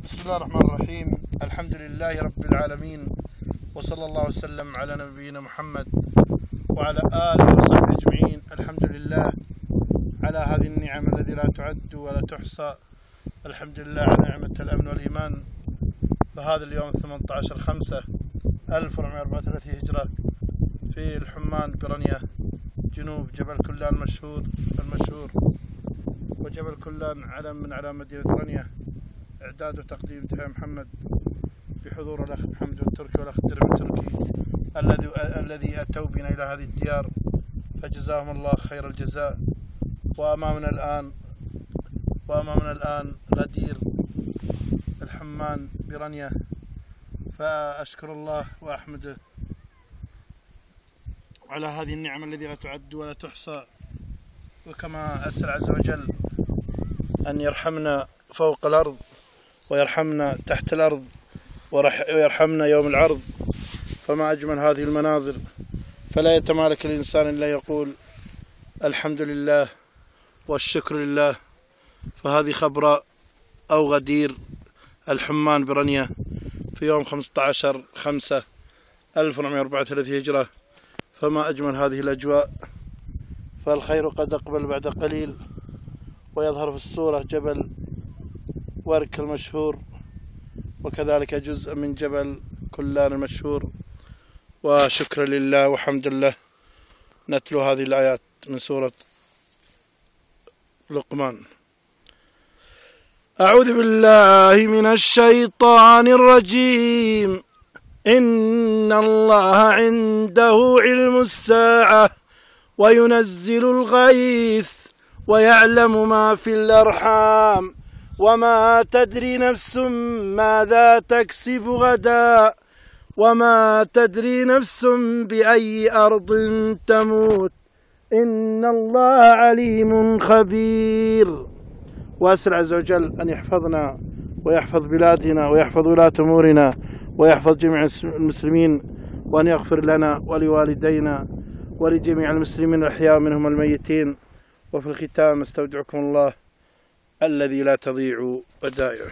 بسم الله الرحمن الرحيم. الحمد لله رب العالمين، وصلى الله وسلم على نبينا محمد وعلى آله وصحبه أجمعين. الحمد لله على هذه النعم التي لا تعد ولا تحصى. الحمد لله على نعمة الأمن والإيمان. فهذا اليوم 18/5/1434 هجرة في الحماد برنيه، جنوب جبل كلان المشهور، وجبل كلان علم من أعلام مدينة رنيه. إعداد وتقديم دحيم محمد بحضور الأخ محمد التركي والأخ درب التركي الذي أتوا بنا إلى هذه الديار، فجزاهم الله خير الجزاء. وأمامنا الآن غدير الحماد برنيه، فأشكر الله وأحمده على هذه النعمة التي لا تعد ولا تحصى. وكما أسأل عز وجل أن يرحمنا فوق الأرض، ويرحمنا تحت الأرض، ويرحمنا يوم العرض. فما أجمل هذه المناظر، فلا يتمالك الإنسان إلا يقول الحمد لله والشكر لله. فهذه خبراء أو غدير الحماد برنيه في يوم 15/5/1434 هجرة. فما أجمل هذه الأجواء، فالخير قد أقبل بعد قليل. ويظهر في الصورة جبل ورك المشهور، وكذلك جزء من جبل كلان المشهور. وشكرا لله وحمد لله. نتلو هذه الآيات من سورة لقمان. أعوذ بالله من الشيطان الرجيم. إن الله عنده علم الساعة وينزل الغيث ويعلم ما في الأرحام وما تدري نفس ماذا تكسب غدا وما تدري نفس بأي أرض تموت. إن الله عليم خبير. وأسأل عز وجل أن يحفظنا ويحفظ بلادنا ويحفظ ولاة أمورنا ويحفظ جميع المسلمين، وأن يغفر لنا ولوالدينا ولجميع المسلمين الأحياء منهم الميتين. وفي الختام استودعكم الله الذي لا تضيع ودائعه.